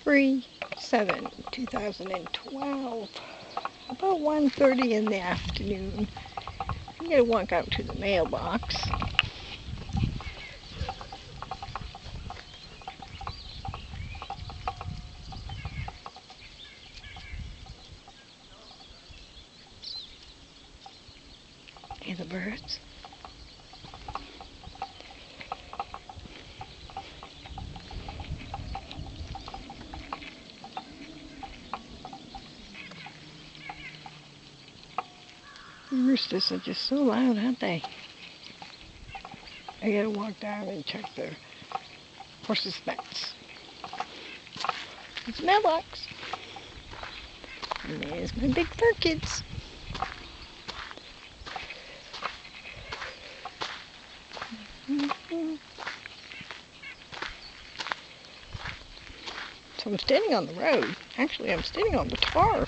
3/7/2012, about 1:30 in the afternoon. I'm going to walk out to the mailbox. Hear the birds. The roosters are just so loud, aren't they? I gotta walk down and check their horses' bets. It's a mailbox. And there's my big fur kids. So I'm standing on the road. Actually, I'm standing on the tar.